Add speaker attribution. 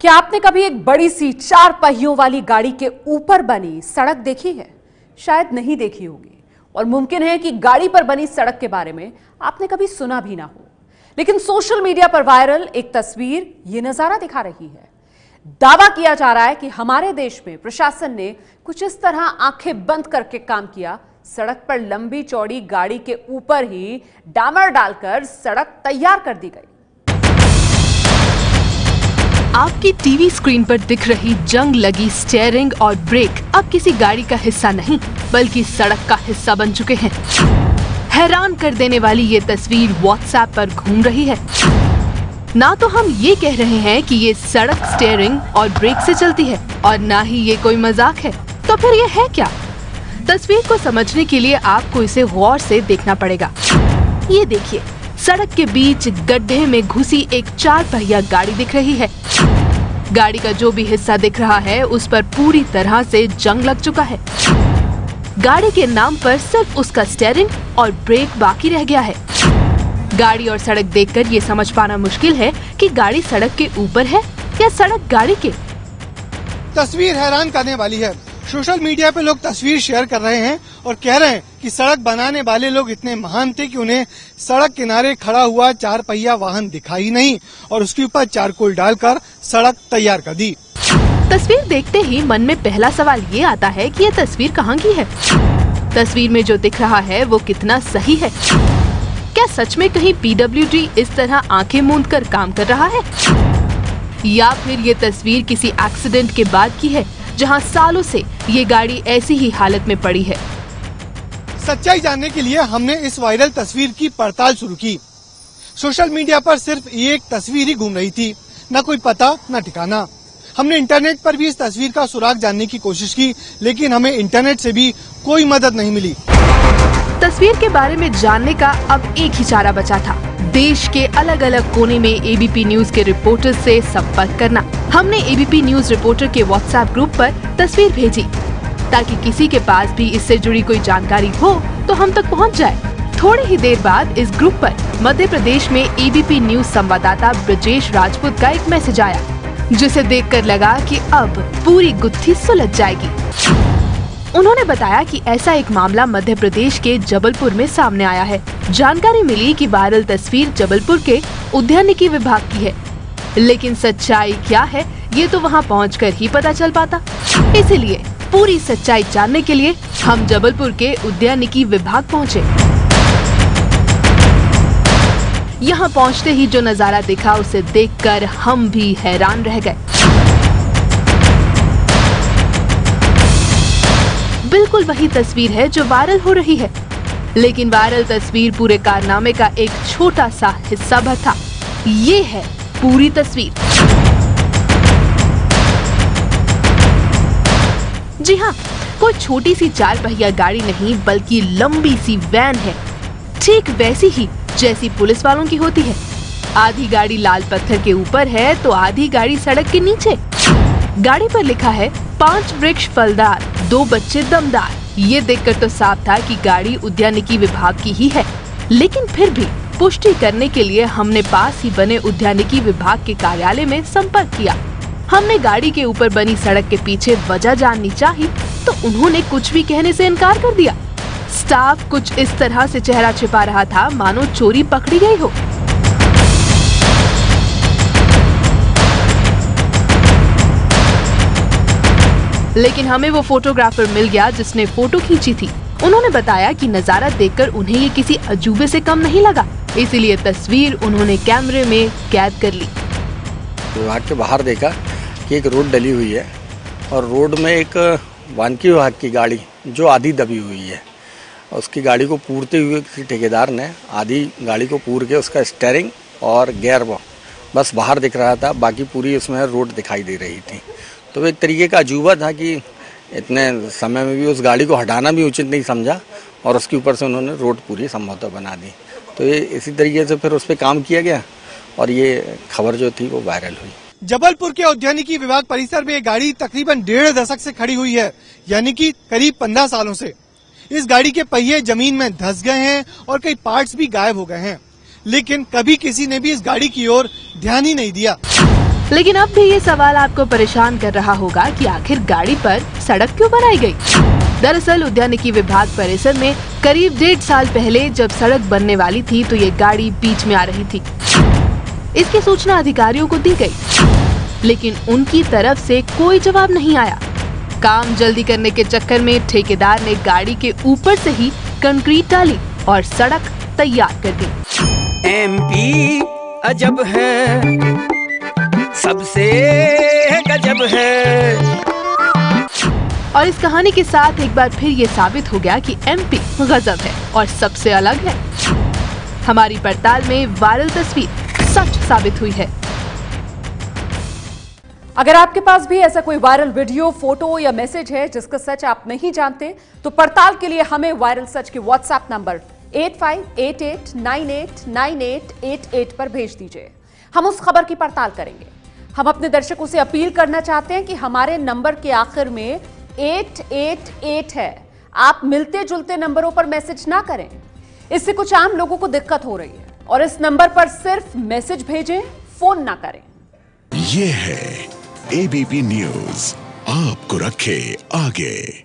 Speaker 1: क्या आपने कभी एक बड़ी सी 4 पहियों वाली गाड़ी के ऊपर बनी सड़क देखी है? शायद नहीं देखी होगी और मुमकिन है कि गाड़ी पर बनी सड़क के बारे में आपने कभी सुना भी ना हो। लेकिन सोशल मीडिया पर वायरल एक तस्वीर ये नजारा दिखा रही है। दावा किया जा रहा है कि हमारे देश में प्रशासन ने कुछ इस तरह आंखें बंद करके काम किया। सड़क पर लंबी चौड़ी गाड़ी के ऊपर ही डामर डालकर सड़क तैयार कर दी गई।
Speaker 2: आपकी टीवी स्क्रीन पर दिख रही जंग लगी स्टीयरिंग और ब्रेक अब किसी गाड़ी का हिस्सा नहीं बल्कि सड़क का हिस्सा बन चुके हैं। हैरान कर देने वाली ये तस्वीर व्हाट्सएप पर घूम रही है। ना तो हम ये कह रहे हैं कि ये सड़क स्टीयरिंग और ब्रेक से चलती है और ना ही ये कोई मजाक है, तो फिर ये है क्या? तस्वीर को समझने के लिए आपको इसे गौर से देखना पड़ेगा। ये देखिए, सड़क के बीच गड्ढे में घुसी एक 4 पहिया गाड़ी दिख रही है। गाड़ी का जो भी हिस्सा दिख रहा है उस पर पूरी तरह से जंग लग चुका है। गाड़ी के नाम पर सिर्फ उसका स्टीयरिंग और ब्रेक बाकी रह गया है। गाड़ी और सड़क देखकर ये समझ पाना मुश्किल है कि गाड़ी सड़क के ऊपर है या सड़क गाड़ी के।
Speaker 3: तस्वीर हैरान करने वाली है। सोशल मीडिया पे लोग तस्वीर शेयर कर रहे हैं और कह रहे हैं कि सड़क बनाने वाले लोग इतने महान थे कि उन्हें सड़क किनारे खड़ा हुआ 4 पहिया वाहन दिखाई नहीं और उसके ऊपर चारकोल डालकर सड़क तैयार कर दी।
Speaker 2: तस्वीर देखते ही मन में पहला सवाल ये आता है कि ये तस्वीर कहाँ की है? तस्वीर में जो दिख रहा है वो कितना सही है? क्या सच में कहीं PWD इस तरह आंखें मूंद कर काम कर रहा है, या फिर ये तस्वीर किसी एक्सीडेंट के बाद की है जहां सालों से ये गाड़ी ऐसी ही हालत में पड़ी है?
Speaker 3: सच्चाई जानने के लिए हमने इस वायरल तस्वीर की पड़ताल शुरू की। सोशल मीडिया पर सिर्फ एक तस्वीर ही घूम रही थी, न कोई पता न ठिकाना। हमने इंटरनेट पर भी इस तस्वीर का सुराग जानने की कोशिश की, लेकिन हमें इंटरनेट से भी कोई मदद नहीं मिली।
Speaker 2: तस्वीर के बारे में जानने का अब एक ही चारा बचा था, देश के अलग अलग कोने में ABP न्यूज के रिपोर्टर से संपर्क करना। हमने ABP न्यूज रिपोर्टर के व्हाट्सएप ग्रुप पर तस्वीर भेजी ताकि किसी के पास भी इससे जुड़ी कोई जानकारी हो तो हम तक पहुंच जाए। थोड़ी ही देर बाद इस ग्रुप पर मध्य प्रदेश में ABP न्यूज संवाददाता ब्रजेश राजपूत का एक मैसेज आया, जिसे देखकर लगा कि अब पूरी गुत्थी सुलझ जाएगी। उन्होंने बताया कि ऐसा एक मामला मध्य प्रदेश के जबलपुर में सामने आया है। जानकारी मिली कि वायरल तस्वीर जबलपुर के उद्यानिकी विभाग की है, लेकिन सच्चाई क्या है ये तो वहां पहुंचकर ही पता चल पाता। इसीलिए पूरी सच्चाई जानने के लिए हम जबलपुर के उद्यानिकी विभाग पहुंचे। यहाँ पहुंचते ही जो नजारा दिखा उसे देखकर हम भी हैरान रह गए। बिल्कुल वही तस्वीर है जो वायरल हो रही है, लेकिन वायरल तस्वीर पूरे कारनामे का एक छोटा सा हिस्सा भर था। ये है पूरी तस्वीर। जी हाँ, कोई छोटी सी 4 पहिया गाड़ी नहीं बल्कि लंबी सी वैन है, ठीक वैसी ही जैसी पुलिस वालों की होती है। आधी गाड़ी लाल पत्थर के ऊपर है तो आधी गाड़ी सड़क के नीचे। गाड़ी पर लिखा है 5 वृक्ष फलदार, 2 बच्चे दमदार। ये देखकर तो साफ था कि गाड़ी उद्यानिकी विभाग की ही है, लेकिन फिर भी पुष्टि करने के लिए हमने पास ही बने उद्यानिकी विभाग के कार्यालय में संपर्क किया। हमने गाड़ी के ऊपर बनी सड़क के पीछे वजह जाननी चाही तो उन्होंने कुछ भी कहने से इनकार कर दिया। स्टाफ कुछ इस तरह से चेहरा छिपा रहा था मानो चोरी पकड़ी गई हो। लेकिन हमें वो फोटोग्राफर मिल गया जिसने फोटो खींची थी। उन्होंने बताया कि नजारा देखकर उन्हें ये किसी अजूबे से कम नहीं लगा, इसीलिए तस्वीर उन्होंने कैमरे में कैद कर ली।
Speaker 4: विभाग के बाहर देखा कि एक रोड डली हुई है और रोड में एक वानिकी विभाग की गाड़ी जो आधी दबी हुई है, उसकी गाड़ी को पूरते हुए किसी ठेकेदार ने आधी गाड़ी को पूर के उसका स्टीयरिंग और गियर बस बाहर दिख रहा था, बाकी पूरी उसमें रोड दिखाई दे रही थी। तो एक तरीके का अजूबा था कि इतने समय में भी उस गाड़ी को हटाना भी उचित नहीं समझा और उसके ऊपर से उन्होंने रोड पूरी संभवतः बना दी। तो ये इसी तरीके से फिर उस पर काम किया गया और ये खबर जो थी वो वायरल हुई।
Speaker 3: जबलपुर के उद्यानिकी विभाग परिसर में ये गाड़ी तकरीबन 1.5 दशक से खड़ी हुई है, यानी कि करीब 15 सालों से। इस गाड़ी के पहिए जमीन में धंस गए हैं और कई पार्ट्स भी गायब हो गए हैं, लेकिन कभी किसी ने भी इस गाड़ी की ओर ध्यान ही नहीं दिया।
Speaker 2: लेकिन अब भी ये सवाल आपको परेशान कर रहा होगा कि आखिर गाड़ी पर सड़क क्यों बनाई गई? दरअसल उद्यानिकी विभाग परिसर में करीब 1.5 साल पहले जब सड़क बनने वाली थी तो ये गाड़ी बीच में आ रही थी। इसकी सूचना अधिकारियों को दी गई, लेकिन उनकी तरफ से कोई जवाब नहीं आया। काम जल्दी करने के चक्कर में ठेकेदार ने गाड़ी के ऊपर से ही कंक्रीट डाली और सड़क तैयार कर दी।
Speaker 5: एमपी अजब है, सबसे गजब है।
Speaker 2: और इस कहानी के साथ एक बार फिर ये साबित हो गया कि एमपी गजब है और सबसे अलग है। हमारी पड़ताल में वायरल तस्वीर सच साबित हुई है।
Speaker 1: अगर आपके पास भी ऐसा कोई वायरल वीडियो, फोटो या मैसेज है जिसका सच आप नहीं जानते, तो पड़ताल के लिए हमें वायरल सच के व्हाट्सएप नंबर 8588989888 पर भेज दीजिए। हम उस खबर की पड़ताल करेंगे। हम अपने दर्शकों से अपील करना चाहते हैं कि हमारे नंबर के आखिर में 888 है। आप मिलते जुलते नंबरों पर मैसेज ना करें, इससे कुछ आम लोगों को दिक्कत हो रही है। और इस नंबर पर सिर्फ मैसेज भेजें, फोन ना करें।
Speaker 6: ये है एबीपी न्यूज़, आपको रखे आगे।